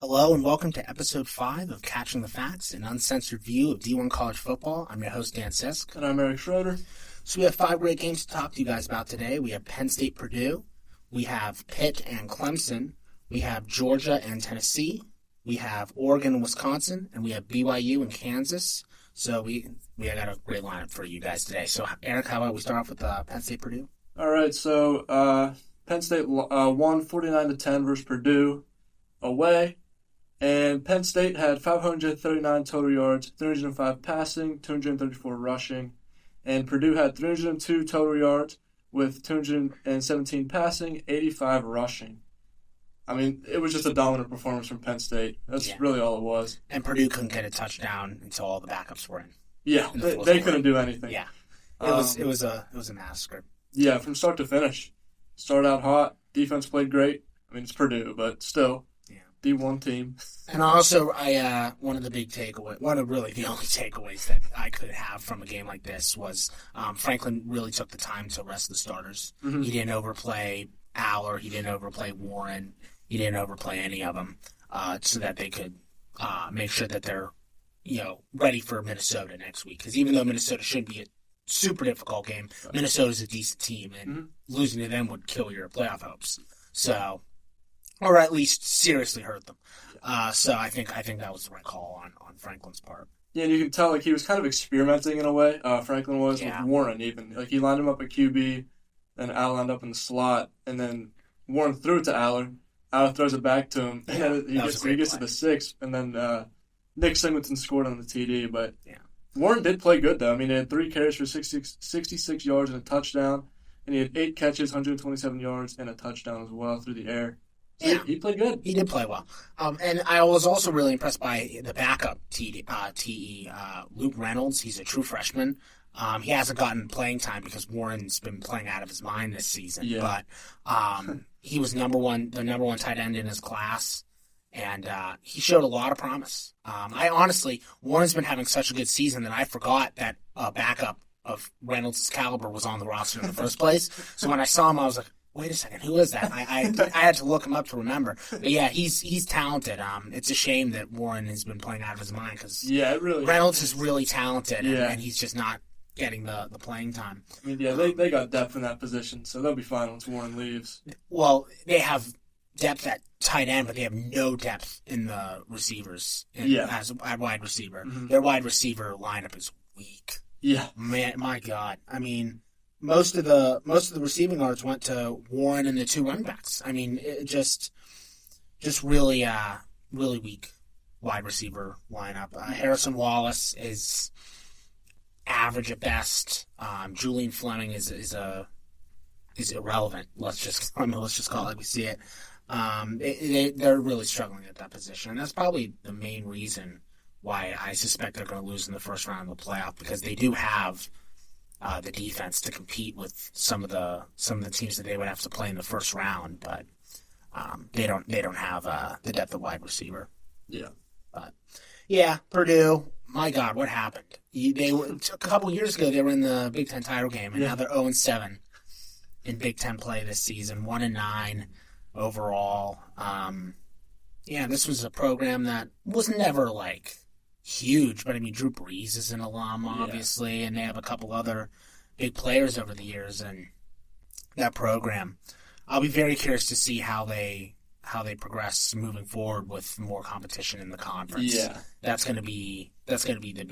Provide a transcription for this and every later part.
Hello and welcome to episode 5 of Catching the Facts, an uncensored view of D1 college football. I'm your host, Dan Sisk. And I'm Schroeder. So we have 5 great games to talk to you guys about today. We have Penn State, Purdue. We have Pitt and Clemson. We have Georgia and Tennessee. We have Oregon and Wisconsin. And we have BYU and Kansas. So we got a great lineup for you guys today. So Eric, how about we start off with Penn State, Purdue? All right, so Penn State won 49-10 versus Purdue away. And Penn State had 539 total yards, 305 passing, 234 rushing. And Purdue had 302 total yards with 217 passing, 85 rushing. I mean, it was just a dominant performance from Penn State. That's really all it was. And Purdue couldn't get a touchdown until all the backups were in. Yeah, they couldn't do anything. Yeah, it was a massacre. Yeah, from start to finish. Started out hot. Defense played great. I mean, it's Purdue, but still. D1 team. And also, one of the big takeaways, one of really the only takeaways that I could have from a game like this was Franklin really took the time to rest the starters. Mm-hmm. He didn't overplay Aller. He didn't overplay Warren. He didn't overplay any of them so that they could make sure that they're ready for Minnesota next week. Because even though Minnesota should be a super difficult game, Minnesota's a decent team, and losing to them would kill your playoff hopes. So. Or at least seriously hurt them. So I think that was the right call on Franklin's part. Yeah, and you can tell he was kind of experimenting in a way. Franklin was with Warren even. He lined him up at QB, then Al lined up in the slot, and then Warren threw it to Aller. Aller throws it back to him, and then he gets to the 6, and then Nick Singleton scored on the TD. But Warren did play good though. I mean, he had 3 carries for 66 yards and a touchdown, and he had 8 catches, 127 yards, and a touchdown as well through the air. So he played good. He did play well. And I was also really impressed by the backup TE, Luke Reynolds. He's a true freshman. He hasn't gotten playing time because Warren's been playing out of his mind this season. Yeah. But he was the number one tight end in his class, and he showed a lot of promise. Warren's been having such a good season that I forgot that a backup of Reynolds' caliber was on the roster in the first place. So when I saw him, I was like, wait a second, who is that? I had to look him up to remember. But yeah, he's talented. It's a shame that Warren has been playing out of his mind because Reynolds is really talented, and he's just not getting the playing time. I mean, they got depth in that position, so they'll be fine once Warren leaves. Well, they have depth at tight end, but they have no depth in the receivers as a wide receiver. Mm-hmm. Their wide receiver lineup is weak. Yeah. Man, my God. I mean, most of the receiving yards went to Warren and the 2 running backs. I mean, it just really weak wide receiver lineup. Harrison Wallace is average at best. Julian Fleming is irrelevant. Let's just call it like we see it. They're really struggling at that position, and that's probably the main reason why I suspect they're going to lose in the first round of the playoff, because they do have the defense to compete with some of the teams that they would have to play in the first round, but they don't have the depth of wide receiver. Yeah, but Purdue. My God, what happened? They were a couple years ago. They were in the Big Ten title game, and now they're 0-7 in Big Ten play this season. 1-9 overall. This was a program that was never huge, but I mean, Drew Brees is an alum, obviously, and they have a couple other big players over the years in that program. I'll be very curious to see how they progress moving forward with more competition in the conference. Yeah, that's going to be the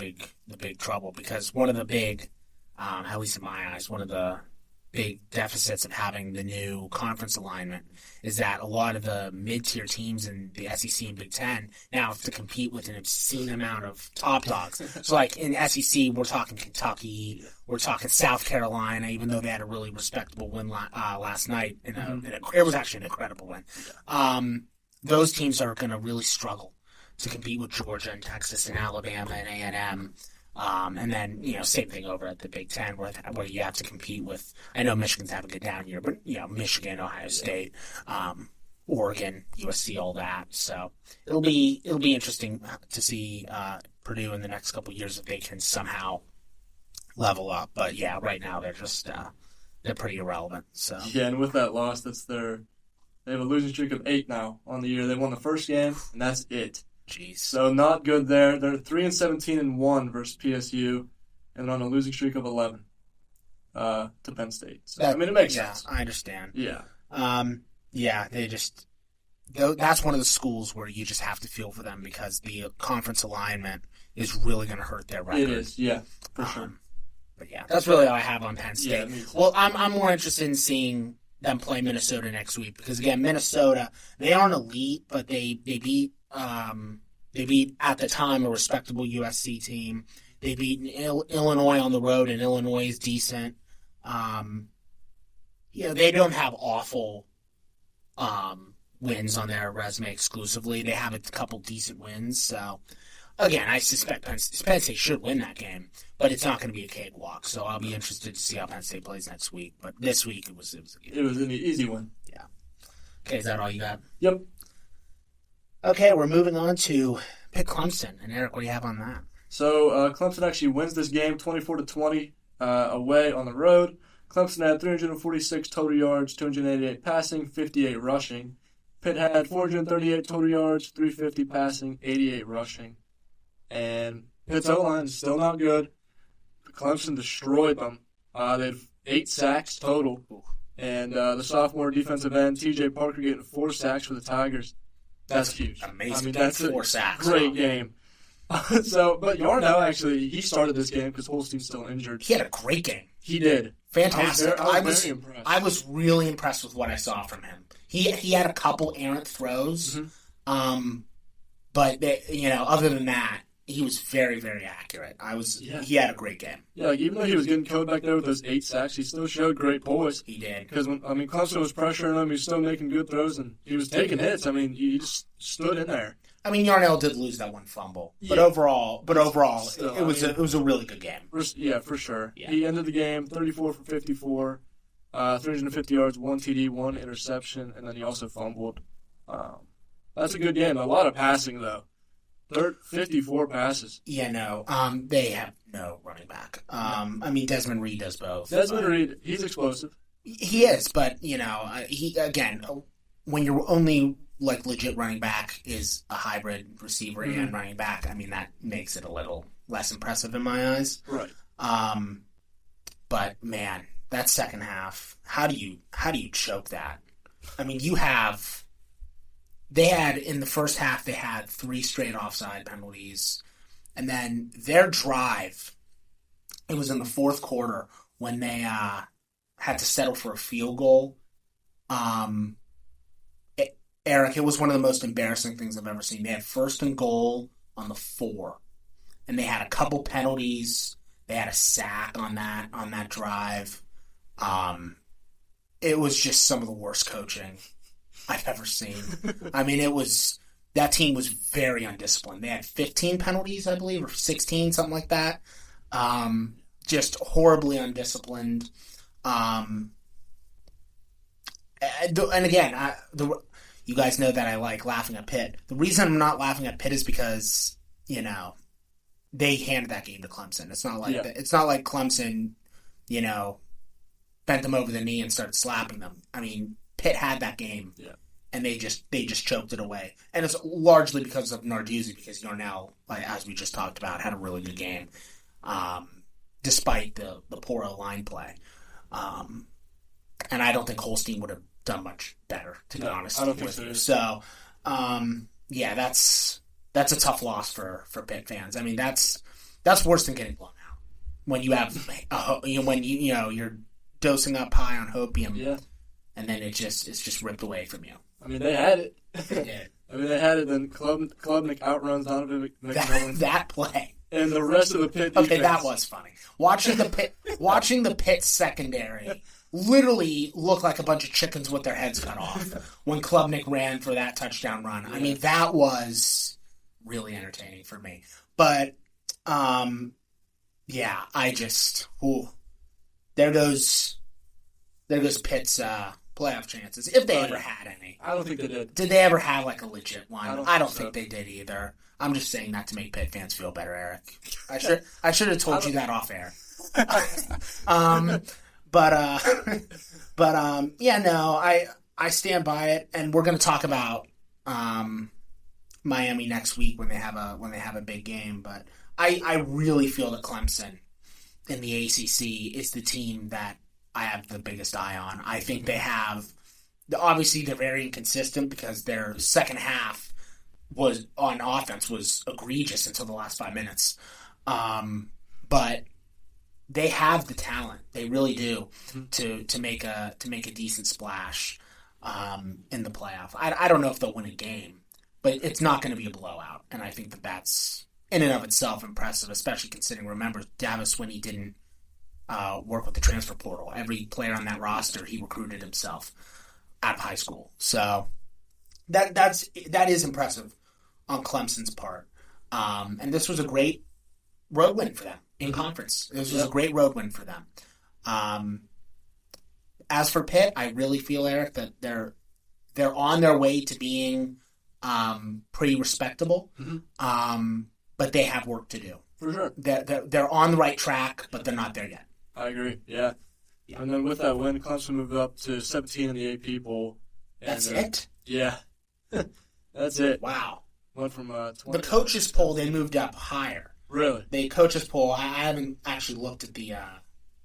big trouble, because one of the big, at least in my eyes, one of the big deficits of having the new conference alignment is that a lot of the mid-tier teams in the SEC and Big Ten now have to compete with an obscene amount of top dogs. So, in SEC, we're talking Kentucky, we're talking South Carolina, even though they had a really respectable win last night. It was actually an incredible win. Those teams are going to really struggle to compete with Georgia and Texas and Alabama and A&M. And then, same thing over at the Big Ten where you have to compete with, I know Michigan's having a down year, but, Michigan, Ohio State, Oregon, USC, all that. So it'll be interesting to see Purdue in the next couple of years if they can somehow level up. But right now they're just they're pretty irrelevant. So and with that loss, that's their They have a losing streak of 8 now on the year. They won the first game, and that's it. Jeez. So not good there. They're 3-17-1 versus PSU, and on a losing streak of 11 to Penn State. So, it makes sense. I understand. Yeah. They just that's one of the schools where you just have to feel for them because the conference alignment is really going to hurt their record. It is, yeah, for sure. But yeah, that's really all I have on Penn State. Yeah, well, I'm more interested in seeing them play Minnesota next week because again, Minnesota, they aren't elite, but they beat at the time a respectable USC team. They beat Illinois on the road, and Illinois is decent. They don't have awful wins on their resume exclusively. They have a couple decent wins. So, again, I suspect Penn State should win that game, but it's not going to be a cakewalk. So I'll be interested to see how Penn State plays next week. But this week it was a game. It was an easy one. Yeah. Okay, is that all you got? Yep. Okay, we're moving on to pick Clemson. And Eric, what do you have on that? So Clemson actually wins this game 24-20 away on the road. Clemson had 346 total yards, 288 passing, 58 rushing. Pitt had 438 total yards, 350 passing, 88 rushing. And Pitt's O-line is still not good. Clemson destroyed them. They have 8 sacks total. And the sophomore defensive end, T.J. Parker, getting 4 sacks for the Tigers. That's huge. Amazing. That's 4 sacks. Great game. But Yarnell, actually, he started this game because Holstein's still injured. He had a great game. He did. Fantastic. I was very impressed. I was really impressed with what I saw from him. He had a couple errant throws, but other than that, he was very, very accurate. He had a great game. Yeah, even though he was getting killed back there with those 8 sacks, he still showed great poise. He did. Because Clemson was pressuring him, he was still making good throws, and he was taking hits. He just stood in there. Yarnell did lose that one fumble, but overall, still, it was a really good game. Yeah, for sure. Yeah. He ended the game 34 for 54, 350 yards, 1 TD, 1 interception, and then he also fumbled. That's a good game. A lot of passing though. 54 passes. Yeah, no. They have no running back. Desmond Reed does both. Desmond Reed, he's explosive. He is, but he again, when you're only legit running back is a hybrid receiver and running back, that makes it a little less impressive in my eyes. Right. But man, that second half, how do you choke that? They had in the first half they had 3 straight offside penalties, and then their drive, it was in the fourth quarter when they had to settle for a field goal. Eric, it was one of the most embarrassing things I've ever seen. They had 1st and goal on the 4, and they had a couple penalties. They had a sack on that drive. It was just some of the worst coaching I've ever seen. That team was very undisciplined. They had 15 penalties, I believe, or 16, something like that. Just horribly undisciplined. And again, you guys know that I like laughing at Pitt. The reason I'm not laughing at Pitt is because, they handed that game to Clemson. It's not like It's not like Clemson, bent them over the knee and started slapping them. Pitt had that game, and they just choked it away. And it's largely because of Narduzzi, because Yarnell, as we just talked about, had a really good game, despite the poor line play. And I don't think Holstein would have done much better, to be honest. I don't think so. So, that's a tough loss for Pitt fans. That's worse than getting blown out when you have you're dosing up high on hopium, and then it's just ripped away from you. They had it. They did. They had it. Then Klubnik outruns Donovan McMillan. That play. And the rest of the Pitt defense. Okay, that was funny. Watching the Pitt secondary literally look like a bunch of chickens with their heads cut off when Klubnik ran for that touchdown run. That was really entertaining for me. But, there goes Pitt's playoff chances, if they ever had any. I don't think they did. Did they ever have a legit one? I don't so. think they did either. I'm just saying that to make Pitt fans feel better, Eric. I should have told you that off air. I stand by it, and we're going to talk about Miami next week when they have a big game. But I really feel that Clemson in the ACC is the team that I have the biggest eye on. I think they have. Obviously, they're very inconsistent because their second half was on offense was egregious until the last 5 minutes. But they have the talent. They really do to make a decent splash in the playoff. I don't know if they'll win a game, but it's not going to be a blowout. And I think that's in and of itself impressive, especially considering, remember, Davis Swinney didn't work with the transfer portal. Every player on that roster, he recruited himself out of high school. So that is impressive on Clemson's part. And this was a great road win for them in conference. This was a great road win for them. As for Pitt, I really feel, Eric, that they're on their way to being pretty respectable. But they have work to do. For sure. They're on the right track, but they're not there yet. I agree. Yeah. And then with that win, Clemson moved up to 17 in the AP poll. That's it? Yeah. That's it. Wow. Went from 20. The coaches poll, they moved up higher. Really? The coaches poll, I haven't actually looked at the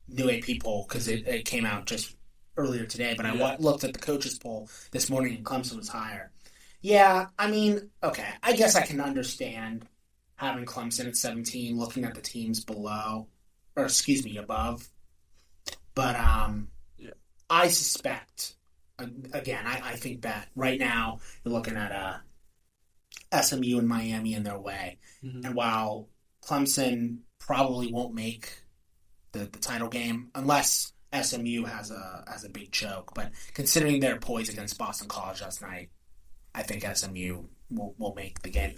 new AP poll because it came out just earlier today, but I looked at the coaches poll this morning and Clemson was higher. Yeah, I mean, okay, I guess I can understand having Clemson at 17, looking at the teams above. But I suspect, again, I think that right now you're looking at SMU and Miami in their way. And while Clemson probably won't make the title game unless SMU has a big choke, but considering their poise against Boston College last night, I think SMU will make the game.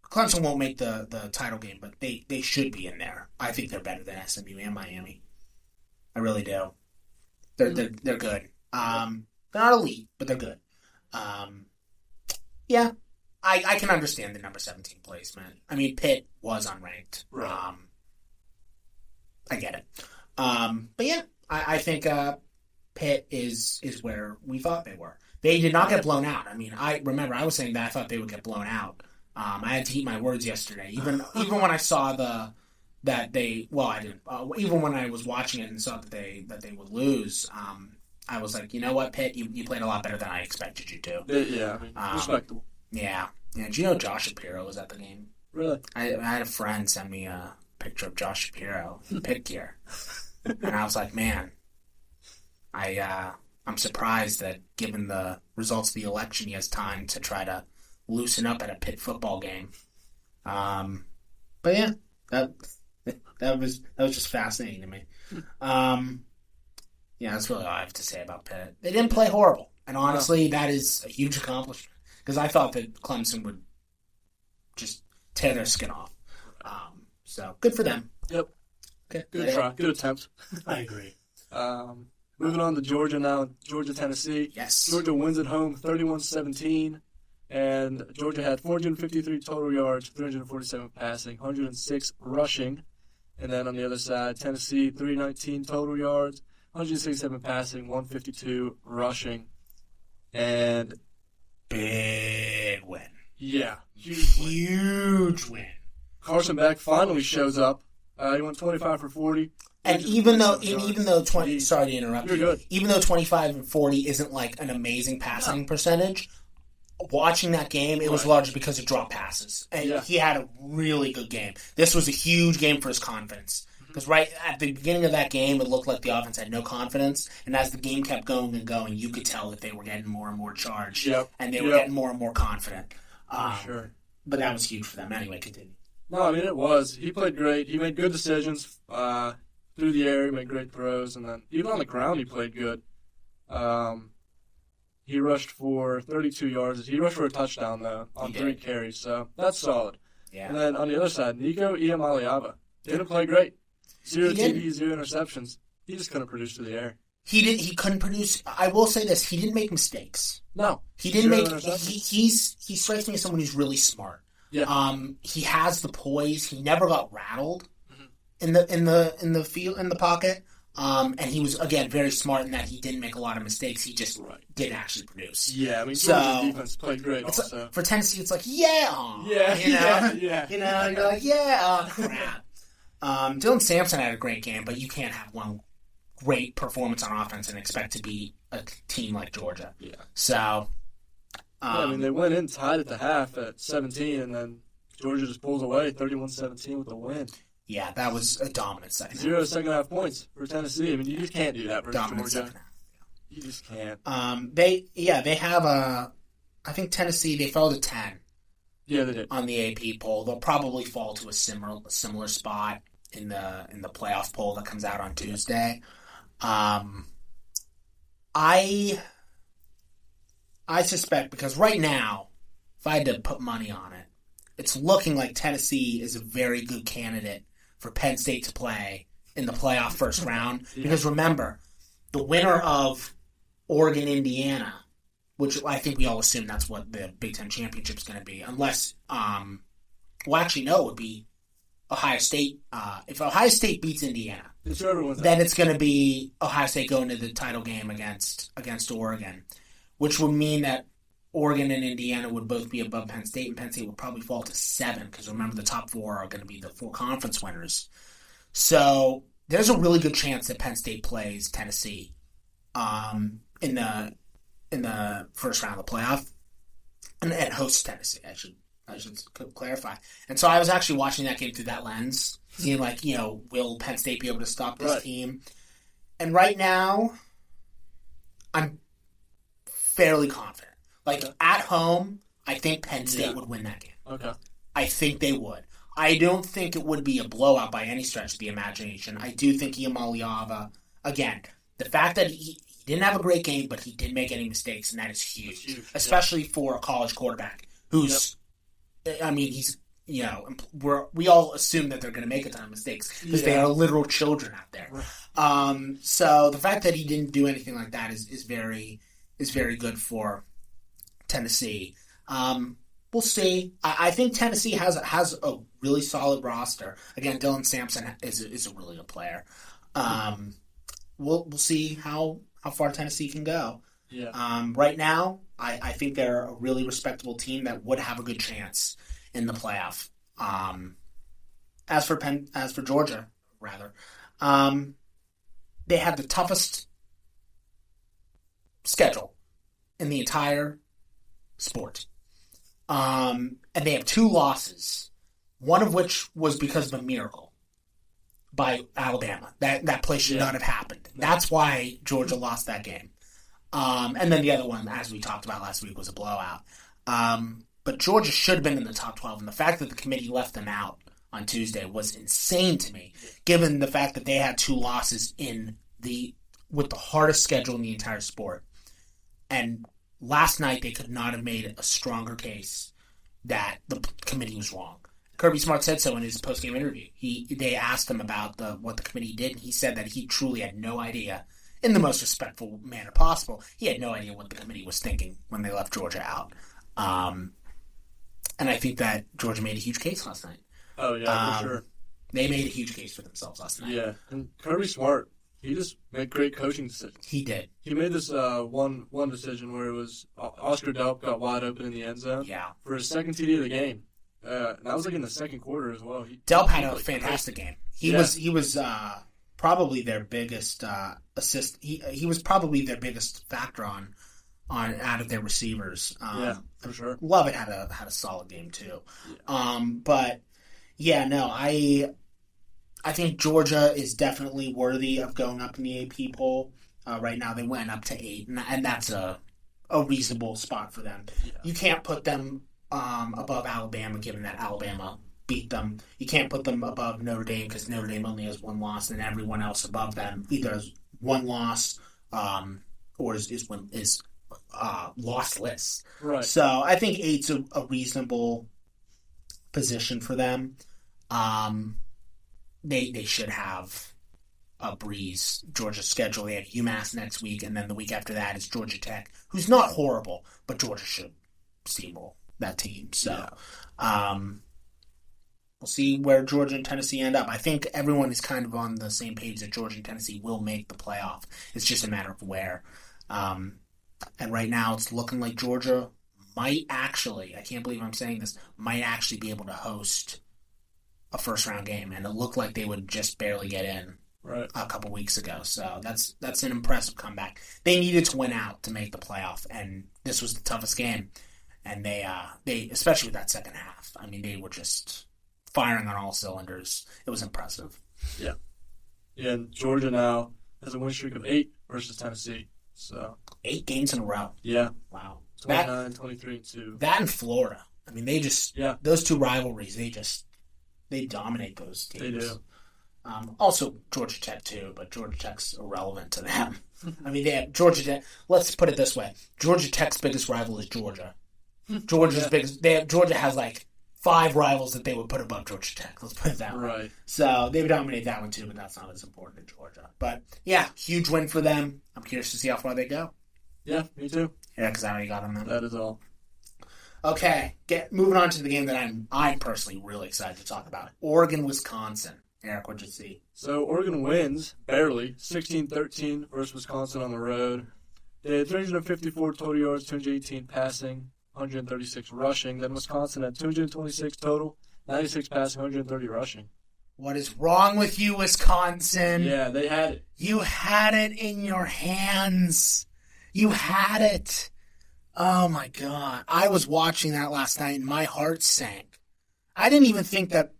Clemson won't make the title game, but they should be in there. I think they're better than SMU and Miami. I really do. They're good. They're not elite, but they're good. Yeah, I can understand the number 17 placement. I mean, Pitt was unranked. Right. I get it. But yeah, I think Pitt is where we thought they were. They did not get blown out. I mean, I remember I was saying that I thought they would get blown out. I had to eat my words yesterday. Even when I saw I didn't. Even when I was watching it and saw that they would lose, I was like, you know what, Pitt, you played a lot better than I expected you to. Yeah, I mean, respectable. Yeah. Do you know Josh Shapiro was at the game? Really? I had a friend send me a picture of Josh Shapiro in Pitt gear, and I was like, man, I'm surprised that given the results of the election, he has time to try to loosen up at a Pitt football game. But yeah, that was just fascinating to me. Yeah, that's really all I have to say about Pitt. They didn't play horrible, and honestly, that is a huge accomplishment because I thought that Clemson would just tear their skin off. So good for them. Yep. Okay. Good try. Good attempt. I agree. Moving on to Georgia now. Georgia, Tennessee. Yes. Georgia wins at home 31-17. And Georgia had 453 total yards, 347 passing, 106 rushing. And then on the other side, Tennessee, 319 total yards, 167 passing, 152 rushing. And big win. Yeah. Huge win. Carson Beck finally shows up. He went 25 for 40. And even though 20, sorry to interrupt you, good. Even though 25 and 40 isn't like an amazing passing percentage, watching that game, it was largely because of drop passes. And he had a really good game. This was a huge game for his confidence. Because right at the beginning of that game, it looked like the offense had no confidence. And as the game kept going and going, you could tell that they were getting more and more charged. And they were getting more and more confident. Sure. But that was huge for them. Anyway, continue. No, I mean, it was. He played great. He made good decisions through the air. He made great throws. And then even on the ground, he played good. He rushed for 32 yards. He rushed for a touchdown, though, on 3 carries. So that's solid. Yeah. And then on the other side, Nico Iamaleava didn't play great. 0 TDs, 0 interceptions. He just couldn't produce through the air. He couldn't produce. I will say this: he didn't make mistakes. No, he didn't make. He strikes me as someone who's really smart. Yeah. He has the poise. He never got rattled in the field in the pocket. And he was, again, very smart in that he didn't make a lot of mistakes. He just didn't actually produce. Yeah, I mean, Georgia's defense played great also. For Tennessee, it's like, yeah. Yeah. You know, you're like, yeah, crap. Dylan Sampson had a great game, but you can't have one great performance on offense and expect to beat a team like Georgia. Yeah. So, I mean, they went in tied at the half at 17, and then Georgia just pulls away 31-17 with the win. Yeah, that was a dominant second half. 0 second half points for Tennessee. I mean, you just can't do that versus Dominant Georgia. second half. You just can't. They have I think Tennessee, they fell to 10. Yeah, they did. On the AP poll. They'll probably fall to a similar spot in the playoff poll that comes out on Tuesday. I suspect, because right now, if I had to put money on it, it's looking like Tennessee is a very good candidate for Penn State to play in the playoff first round. Yeah. Because remember, the winner of Oregon-Indiana, which I think we all assume that's what the Big Ten Championship is going to be, unless, well, actually, no, it would be Ohio State. If Ohio State beats Indiana, then it's going to be Ohio State going to the title game against Oregon, which would mean that Oregon and Indiana would both be above Penn State, and Penn State would probably fall to 7, because remember, the top 4 are going to be the 4 conference winners. So there's a really good chance that Penn State plays Tennessee in the first round of the playoff and hosts Tennessee. I should clarify. And so I was actually watching that game through that lens, seeing will Penn State be able to stop this team? And right now, I'm fairly confident. At home, I think Penn State would win that game. Okay. I think they would. I don't think it would be a blowout by any stretch of the imagination. I do think Iamaliava, again, the fact that he didn't have a great game, but he didn't make any mistakes, and that is huge. Especially for a college quarterback who's, I mean, he's, we all assume that they're going to make a ton of mistakes because they are literal children out there. Right. So the fact that he didn't do anything like that is very good for Tennessee. We'll see. I think Tennessee has a really solid roster. Again, Dylan Sampson is a really good player. We'll see how far Tennessee can go. Yeah. Right now, I think they're a really respectable team that would have a good chance in the playoff. As for Georgia, rather, they have the toughest schedule in the entire sport. And they have 2 losses, one of which was because of a miracle by Alabama. That play should not have happened. That's why Georgia lost that game. And then the other one, as we talked about last week, was a blowout. But Georgia should have been in the top 12, and the fact that the committee left them out on Tuesday was insane to me, given the fact that they had 2 losses with the hardest schedule in the entire sport. And last night, they could not have made a stronger case that the committee was wrong. Kirby Smart said so in his post-game interview. They asked him about what the committee did, and he said that he truly had no idea, in the most respectful manner possible, he had no idea what the committee was thinking when they left Georgia out. And I think that Georgia made a huge case last night. Oh, yeah, for sure. They made a huge case for themselves last night. Yeah, and Kirby Smart, he just made great coaching decisions. He did. He made this one decision where it was Oscar Delp got wide open in the end zone for his second TD of the game. And that was in the second quarter as well. Delp had a fantastic game. He was probably their biggest assist. He was probably their biggest factor on out of their receivers. For sure. Lovett had a solid game too. Yeah. I think Georgia is definitely worthy of going up in the AP poll. Right now they went up to 8, and that's a reasonable spot for them. Yeah. You can't put them above Alabama, given that Alabama beat them. You can't put them above Notre Dame because Notre Dame only has 1 loss, and everyone else above them either has 1 loss or is lossless. Right. So I think 8's a reasonable position for them. They should have a breeze. Georgia's schedule, they have UMass next week, and then the week after that is Georgia Tech, who's not horrible, but Georgia should steamroll that team. So, We'll see where Georgia and Tennessee end up. I think everyone is kind of on the same page that Georgia and Tennessee will make the playoff. It's just a matter of where. And right now it's looking like Georgia might actually, I can't believe I'm saying this, might actually be able to host a first-round game. And it looked like they would just barely get in a couple weeks ago. So that's an impressive comeback. They needed to win out to make the playoff, and this was the toughest game. And they especially with that second half, I mean, they were just firing on all cylinders. It was impressive. Yeah. Yeah, and Georgia now has a win streak of 8 versus Tennessee. So 8 games in a row. Yeah. Wow. 29, 23, and 2. That and Florida. I mean, they just those two rivalries. They dominate those teams. They do. Also Georgia Tech too, but Georgia Tech's irrelevant to them. I mean, they have Georgia Tech. Let's put it this way: Georgia Tech's biggest rival is Georgia. Georgia has like 5 rivals that they would put above Georgia Tech. Let's put it that way. Right. So they would dominate that one too, but that's not as important to Georgia. But yeah, huge win for them. I'm curious to see how far they go. Yeah, me too. Yeah, because I already got on them. That is all. Okay, moving on to the game that I'm personally really excited to talk about. Oregon, Wisconsin. Eric, what'd you see? So Oregon wins, barely, 16-13 versus Wisconsin on the road. They had 354 total yards, 218 passing, 136 rushing. Then Wisconsin had 226 total, 96 passing, 130 rushing. What is wrong with you, Wisconsin? Yeah, they had it. You had it in your hands. You had it. Oh, my God. I was watching that last night, and my heart sank. I didn't even think that...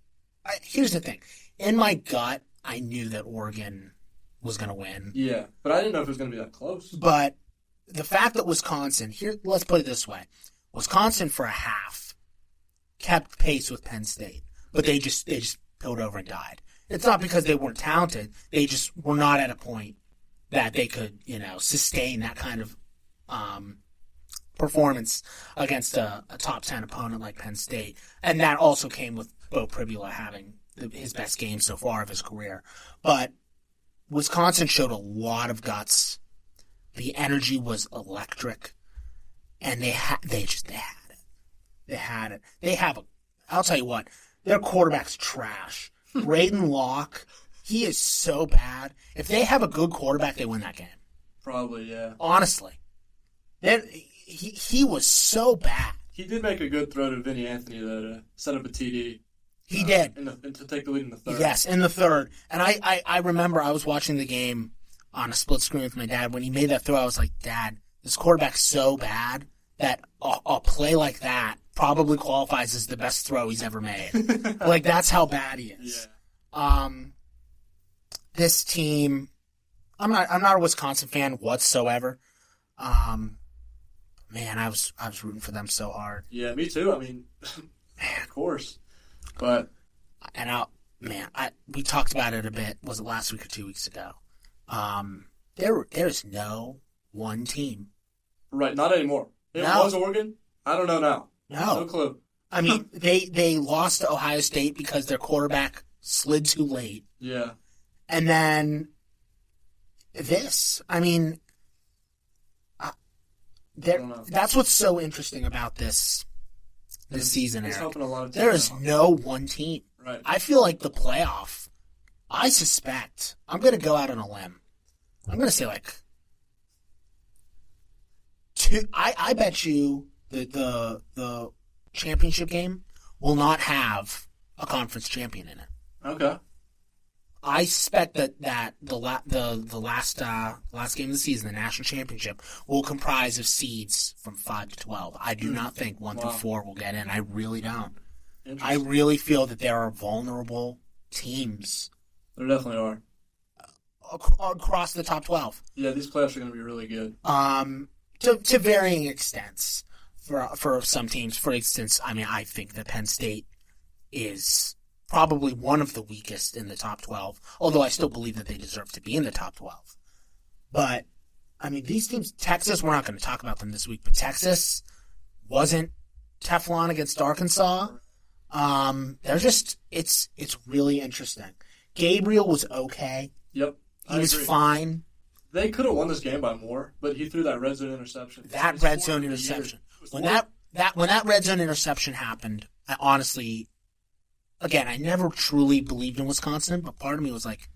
Here's the thing. In my gut, I knew that Oregon was going to win. Yeah, but I didn't know if it was going to be that close. But the fact that Wisconsin... Let's put it this way. Wisconsin, for a half, kept pace with Penn State. But they just peeled over and died. It's not because they weren't talented. They just were not at a point that they could, sustain that kind of performance against a top 10 opponent like Penn State. And that also came with Bo Pribula having his best game so far of his career. But Wisconsin showed a lot of guts. The energy was electric. And they had it. They had it. I'll tell you what, their quarterback's trash. Braden Locke, he is so bad. If they have a good quarterback, they win that game. Probably, yeah. Honestly. He was so bad. He did make a good throw to Vinny Anthony, though, to set up a TD. He did. To take the lead in the third. Yes, in the third. And I remember I was watching the game on a split screen with my dad. When he made that throw, I was like, Dad, this quarterback's so bad that a play like that probably qualifies as the best throw he's ever made. Like, that's how bad he is. Yeah. This team, I'm not a Wisconsin fan whatsoever. Man, I was rooting for them so hard. Yeah, me too. I mean, of course. But we talked about it a bit. Was it last week or 2 weeks ago? There's no one team. Right, not anymore. It was Oregon. I don't know now. No clue. I mean, they lost to Ohio State because their quarterback slid too late. Yeah. And then this. I mean, that's what's so interesting about this season, Eric. Helping a lot of teams. There is no one team. Right. I feel like the playoff, I suspect, I'm going to go out on a limb. I'm going to say like two. I bet you the championship game will not have a conference champion in it. Okay. I suspect that the last game of the season, the national championship, will comprise of seeds from 5 to 12. I do not think 1 through 4 will get in. I really don't. I really feel that there are vulnerable teams. There definitely are. Across the top 12. Yeah, these playoffs are going to be really good. To varying extents for some teams. For instance, I mean, I think that Penn State is probably one of the weakest in the top 12, although I still believe that they deserve to be in the top 12. But, I mean, these teams, Texas, we're not going to talk about them this week, but Texas wasn't Teflon against Arkansas. They're just, it's really interesting. Gabriel was okay. Yep. He was fine. They could have won this game by more, but he threw that red zone interception. That red zone interception. When that red zone interception happened, I honestly, again, I never truly believed in Wisconsin, but part of me was like,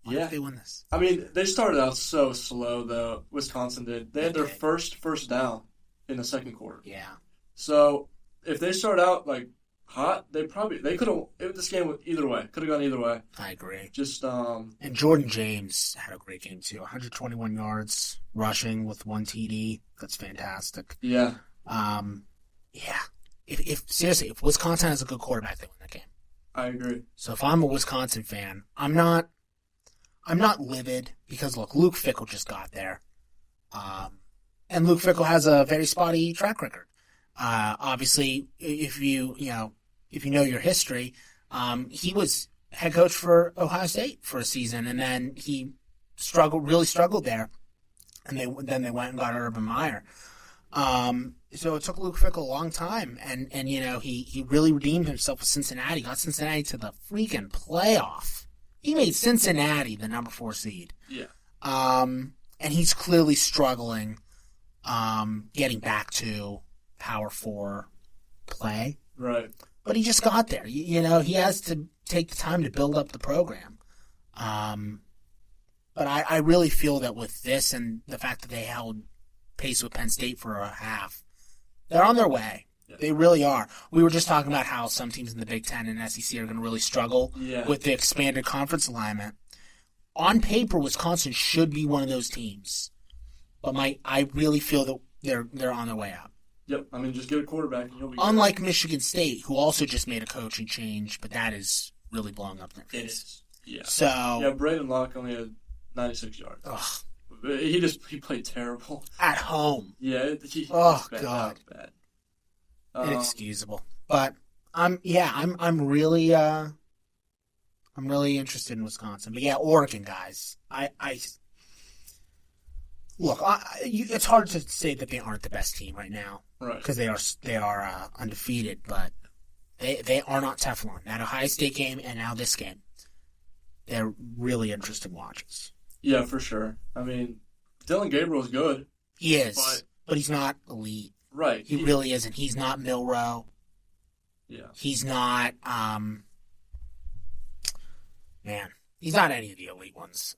what if they win this? I mean, they started out so slow, though. Wisconsin did. They had their first down in the second quarter. Yeah. So if they start out like hot, they could have. This game either way could have gone either way. I agree. Just and Jordan James had a great game too. 121 yards rushing with 1 TD. That's fantastic. Yeah. Yeah. If seriously, if Wisconsin has a good quarterback, they win that game. I agree. So if I'm a Wisconsin fan, I'm not livid because look, Luke Fickell just got there, and Luke Fickell has a very spotty track record. Obviously, if you know your history, he was head coach for Ohio State for a season, and then he really struggled there, and then they went and got Urban Meyer. So it took Luke Fickell a long time, and he really redeemed himself with Cincinnati, got Cincinnati to the freaking playoff. He made Cincinnati the number 4 seed. Yeah. And he's clearly struggling, getting back to Power 4 play. Right. But he just got there. He has to take the time to build up the program. But I really feel that with this and the fact that they held pace with Penn State for a half, they're on their way. Yeah. They really are. We were just talking about how some teams in the Big Ten and SEC are going to really struggle with the expanded conference alignment. On paper, Wisconsin should be one of those teams. But I really feel that they're on their way out. Yep. I mean, just get a quarterback and you'll be Unlike good. Michigan State, who also just made a coaching change, but that is really blowing up their face. It is. Yeah. So. Yeah, Braden Locke only had 96 yards. Ugh. He played terrible. At home. Yeah. God. Bad. Inexcusable. But I'm really interested in Wisconsin. But yeah, Oregon guys. It's hard to say that they aren't the best team right now, right? Because they are undefeated, but they are not Teflon. That Ohio State game and now this game, they're really interesting watches. Yeah, for sure. I mean, Dylan Gabriel's good. He is, but he's not elite. Right. He really isn't. He's not Milroe. Yeah. He's not, he's not any of the elite ones.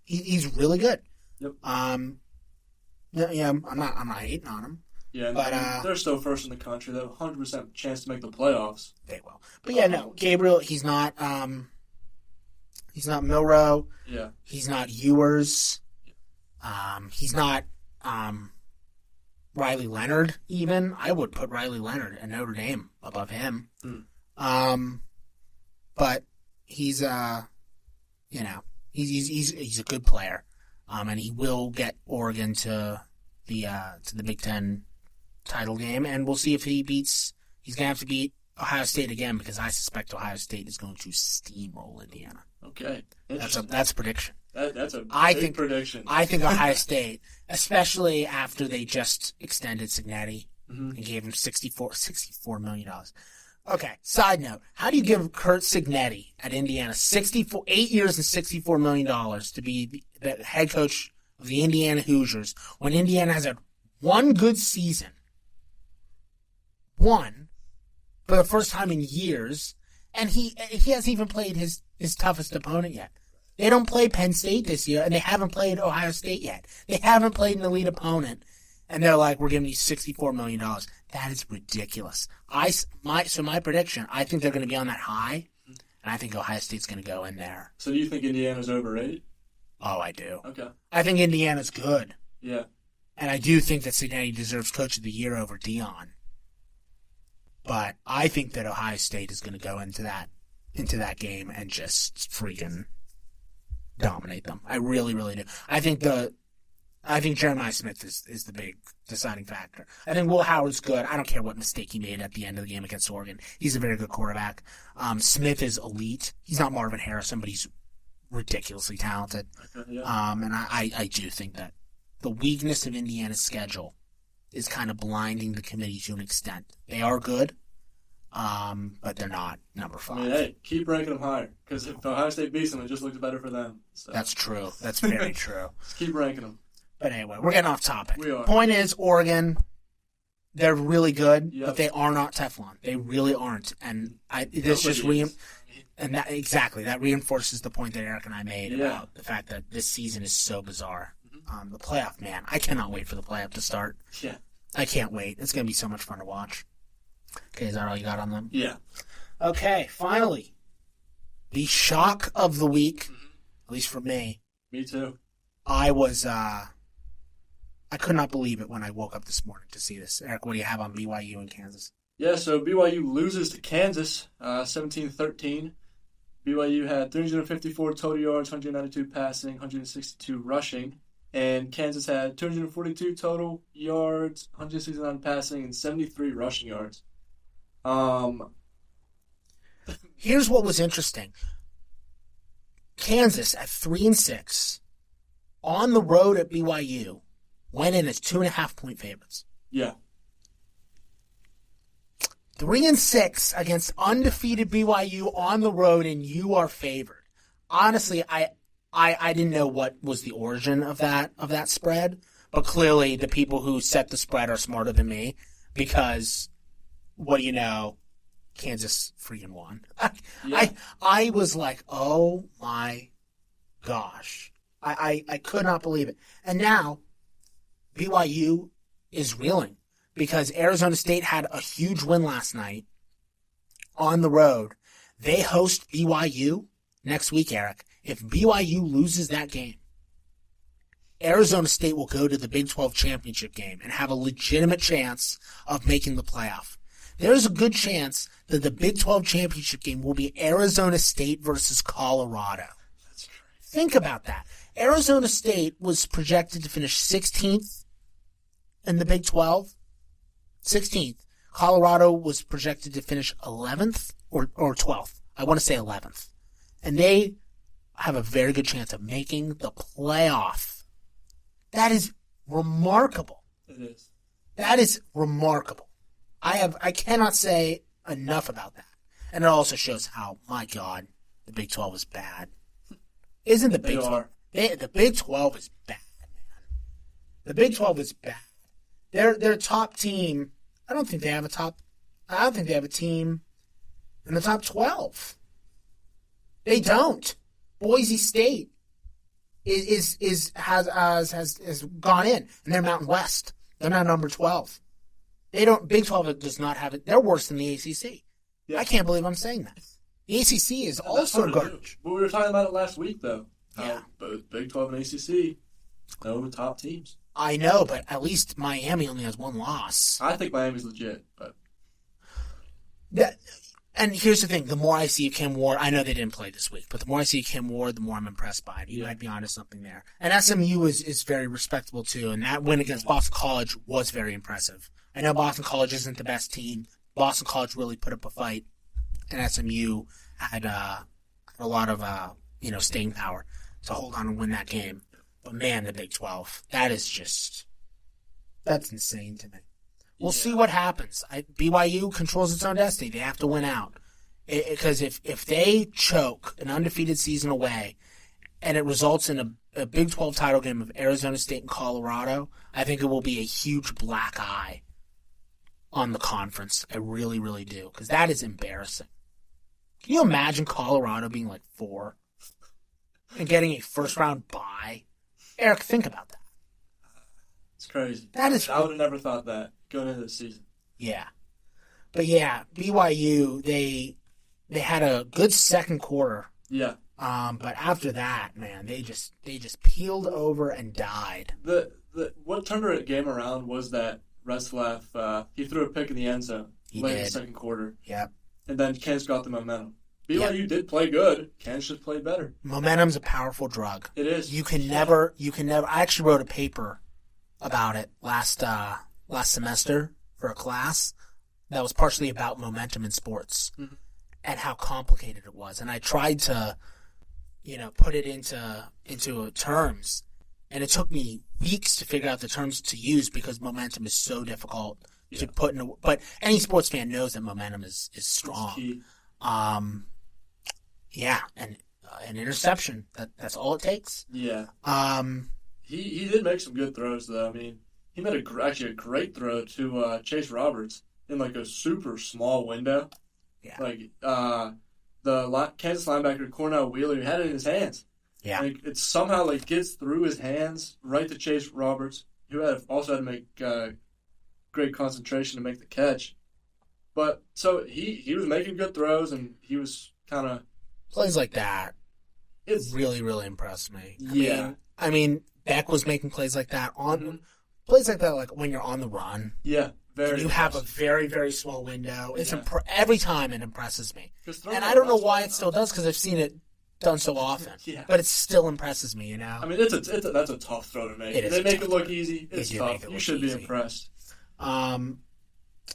He's really good. Yep. I'm not hating on him. Yeah, but they're still first in the country. They have a 100% chance to make the playoffs. They will. But Gabriel, he's not Milroe. Yeah. He's not Ewers. He's not Riley Leonard even. I would put Riley Leonard and Notre Dame above him. But he's he's a good player. And he will get Oregon to the Big Ten title game, and we'll see if he's gonna have to beat Ohio State again, because I suspect Ohio State is going to steamroll Indiana. Okay. That's a prediction. That's a big prediction. I think Ohio State, especially after they just extended Signetti and gave him $64 million. Okay, side note. How do you give Kurt Signetti at Indiana 8 years and $64 million to be the head coach of the Indiana Hoosiers when Indiana has had one good season? One, for the first time in years, and he hasn't even played his toughest opponent yet. They don't play Penn State this year, and they haven't played Ohio State yet. They haven't played an elite opponent, and they're like, we're giving you $64 million. That is ridiculous. My prediction, I think they're going to be on that high, and I think Ohio State's going to go in there. So do you think Indiana's overrated? Oh, I do. Okay. I think Indiana's good. Yeah. And I do think that Signetti deserves Coach of the Year over Dion. But I think that Ohio State is going to go into that game and just freaking dominate them. I really, really do. I think Jeremiah Smith is the big deciding factor. I think Will Howard's good. I don't care what mistake he made at the end of the game against Oregon. He's a very good quarterback. Smith is elite. He's not Marvin Harrison, but he's ridiculously talented. Yeah. And I do think that the weakness of Indiana's schedule is kind of blinding the committee to an extent. They are good, but they're not number 5. I mean, hey, keep ranking them higher, because if Ohio State beats them, it just looks better for them. So. That's true. That's very true. Just keep ranking them. But anyway, we're getting off topic. We are. Point is, Oregon, They're really good, Yep. but they are not Teflon. They really aren't. And this just that reinforces the point that Eric and I made about the fact that this season is so bizarre. The playoff, man, I cannot wait for the playoff to start. Yeah. I can't wait. It's going to be so much fun to watch. Okay, is that all you got on them? Yeah. Okay, finally, the shock of the week, at least for me. Me too. I could not believe it when I woke up this morning to see this. Eric, what do you have on BYU and Kansas? Yeah, so BYU loses to Kansas 17-13. BYU had 354 total yards, 192 passing, 162 rushing. And Kansas had 242 total yards, 169 passing, and 73 rushing yards. Here's what was interesting. Kansas at 3-6 on the road at BYU went in as 2.5-point favorites. Yeah. 3-6 against undefeated BYU on the road, and you are favored. Honestly, I didn't know what was the origin of that spread, but clearly the people who set the spread are smarter than me, because what do you know? Kansas freaking won. I was like, oh my gosh. I could not believe it. And now BYU is reeling because Arizona State had a huge win last night on the road. They host BYU next week, Eric. If BYU loses that game, Arizona State will go to the Big 12 championship game and have a legitimate chance of making the playoff. There's a good chance that the Big 12 championship game will be Arizona State versus Colorado. That's crazy. Think about that. Arizona State was projected to finish 16th in the Big 12. 16th. Colorado was projected to finish 11th or 12th. I want to say 11th. And they have a very good chance of making the playoff. That is remarkable. It is. That is remarkable. I cannot say enough about that. And it also shows how, my God, the Big 12 is bad. Isn't the Big 12? The Big 12 is bad, man. The Big 12 is bad. Their top team, I don't think they have a team in the top 12. They don't. Boise State has gone in, and they're Mountain West. They're now number 12. Big 12 does not have it. They're worse than the ACC. Yeah. I can't believe I'm saying that. The ACC is also garbage. But we were talking about it last week, though. Yeah. Both Big 12 and ACC, the top teams. I know, but at least Miami only has one loss. I think Miami's legit, but and here's the thing: the more I see of Kim Ward, I know they didn't play this week, but the more I see Kim Ward, the more I'm impressed by him. You might be onto something there. And SMU is very respectable too, and that win against Boston College was very impressive. I know Boston College isn't the best team. Boston College really put up a fight, and SMU had a lot of staying power to hold on and win that game. But man, the Big 12, that's insane to me. We'll see what happens. BYU controls its own destiny. They have to win out. Because if they choke an undefeated season away and it results in a Big 12 title game of Arizona State and Colorado, I think it will be a huge black eye on the conference. I really, really do. Because that is embarrassing. Can you imagine Colorado being like 4 and getting a first-round bye? Eric, think about that. It's crazy. I would have never thought that going into the season. Yeah. But yeah, BYU, they had a good second quarter. Yeah. But after that, man, they just peeled over and died. What turned the game around was that Retzlaff, he threw a pick in the end zone late in the second quarter. Yep. And then Kansas got the momentum. BYU did play good. Kansas just played better. Momentum's a powerful drug. It is. You can never. I actually wrote a paper about it last semester for a class that was partially about momentum in sports and how complicated it was. And I tried to, put it into terms, and it took me weeks to figure out the terms to use because momentum is so difficult to put in. But any sports fan knows that momentum is strong. Yeah, and an interception. That's all it takes. Yeah. He did make some good throws though. I mean, he made actually a great throw to Chase Roberts in like a super small window. Yeah. Like the Kansas linebacker Cornell Wheeler had it in his hands. Yeah. Like it somehow like gets through his hands right to Chase Roberts, who also had to make great concentration to make the catch. But so he was making good throws, and he was kind of plays like that. It really, really impressed me. Yeah. I mean, Beck was making plays like that plays like that, like when you're on the run. Yeah, very. You have a very, very small window. It's every time it impresses me, and I I don't know why it still does because I've seen it done so often. Yeah. But it still impresses me. I mean, that's a tough throw to make. They make it look easy. It's tough. You should be impressed.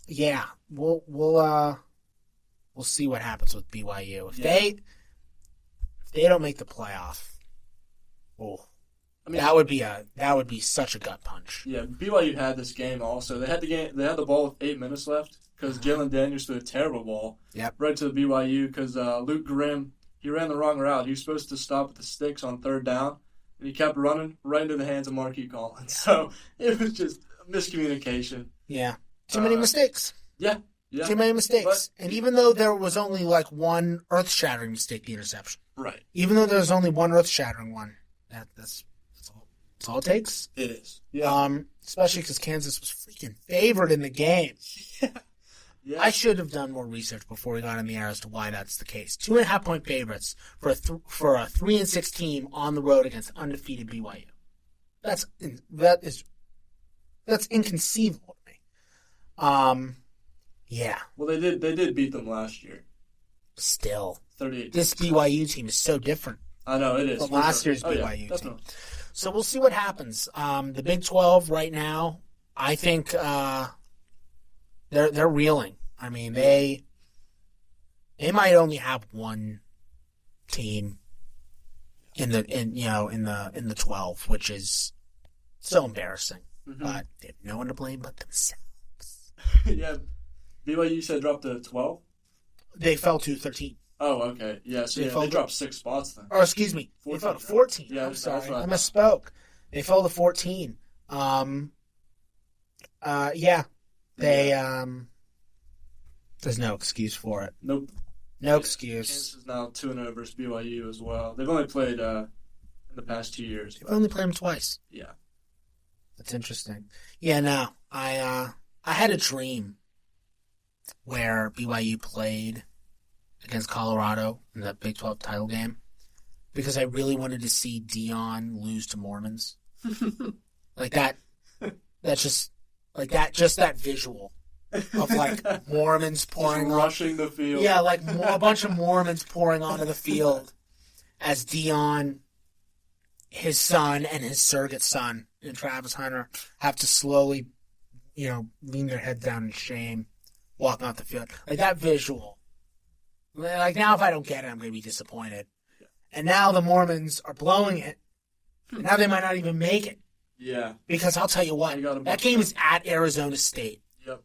Yeah, we'll see what happens with BYU if they don't make the playoff. Oh, I mean, that would be such a gut punch. Yeah, BYU had this game also. They had the ball with 8 minutes left because Jalen Daniels threw a terrible ball. Yep. Right to the BYU because Luke Grimm, he ran the wrong route. He was supposed to stop at the sticks on 3rd down, and he kept running right into the hands of Marquis Collins. So it was just miscommunication. Yeah. Too many mistakes. Yeah. Too many mistakes. And even though there was only like one earth-shattering mistake, the interception. Right. Even though there was only one earth-shattering one, that's all it takes. It is. Yeah. Especially because Kansas was freaking favored in the game. Yeah. I should have done more research before we got in the air as to why that's the case. 2.5-point favorites for a 3-6 team on the road against undefeated BYU. That's inconceivable to me. Yeah. Well, they did beat them last year. Still, 38. This BYU team is so different. I know it is. From last year's BYU team. Definitely. So we'll see what happens. The Big 12 right now, I think they're reeling. I mean, they might only have one team in the 12, which is so embarrassing. Mm-hmm. But they have no one to blame but themselves. Yeah. BYU said dropped to 12? They fell to 13. Oh, okay. Yeah, so they dropped 6 spots then. Or, excuse me, 14, they fell to 14. Yeah, I'm sorry. I misspoke. They fell to 14. There's no excuse for it. Nope. No excuse. Kansas is now 2-0 versus BYU as well. They've only played in the past 2 years. They've only played them twice. Yeah. That's interesting. Yeah, no. I had a dream where BYU played against Colorado in the Big 12 title game because I really wanted to see Dion lose to Mormons. Like that. That's just like that. Just that visual of like Mormons pouring rushing the field. Yeah, like a bunch of Mormons pouring onto the field as Dion, his son, and his surrogate son, and Travis Hunter have to slowly, lean their head down in shame, walking off the field. Like that visual. Like now, if I don't get it, I'm going to be disappointed. And now the Mormons are blowing it. And now they might not even make it. Yeah. Because I'll tell you what, that game is at Arizona State. Yep.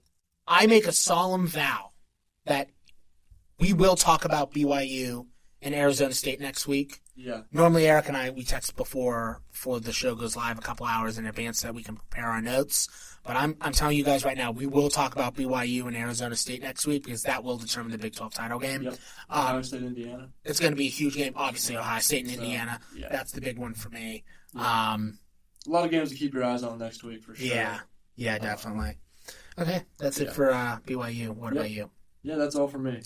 I make a solemn vow that we will talk about BYU and Arizona State next week. Yeah. Normally, Eric and I, we text before the show goes live a couple hours in advance so that we can prepare our notes. But I'm telling you guys right now, we will talk about BYU and Arizona State next week because that will determine the Big 12 title game. Yep. Ohio State, Indiana. It's going to be a huge game. Obviously, Ohio State and Indiana. Yeah. That's the big one for me. Yeah. A lot of games to keep your eyes on next week for sure. Yeah, definitely. Okay, that's it for BYU. What about you? Yeah, that's all for me.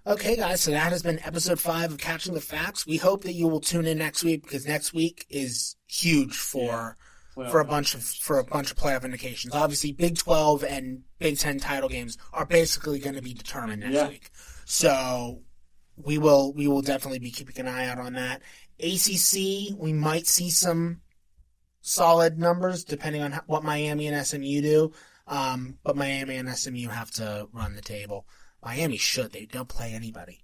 Okay, guys, so that has been episode 5 of Catching the Facts. We hope that you will tune in next week because next week is huge for a bunch of playoff indications. Obviously, Big 12 and Big 10 title games are basically going to be determined next week. So we will definitely be keeping an eye out on that. ACC, we might see some solid numbers depending on what Miami and SMU do. But Miami and SMU have to run the table. Miami should. They don't play anybody.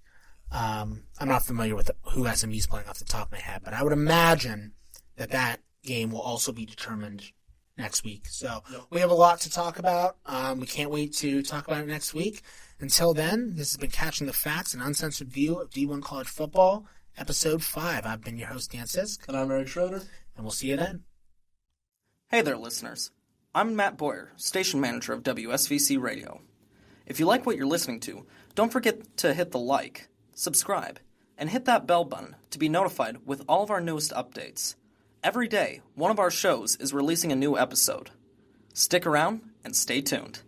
I'm not familiar with who SMU is playing off the top of my head, but I would imagine that game will also be determined next week. So we have a lot to talk about. We can't wait to talk about it next week. Until then, this has been Catching the Facts, an uncensored view of D1 college football, episode 5. I've been your host, Dan Sisk. And I'm Eric Schroeder. And we'll see you then. Hey there, listeners. I'm Matt Boyer, station manager of WSVC Radio. If you like what you're listening to, don't forget to hit the like, subscribe, and hit that bell button to be notified with all of our newest updates. Every day, one of our shows is releasing a new episode. Stick around and stay tuned.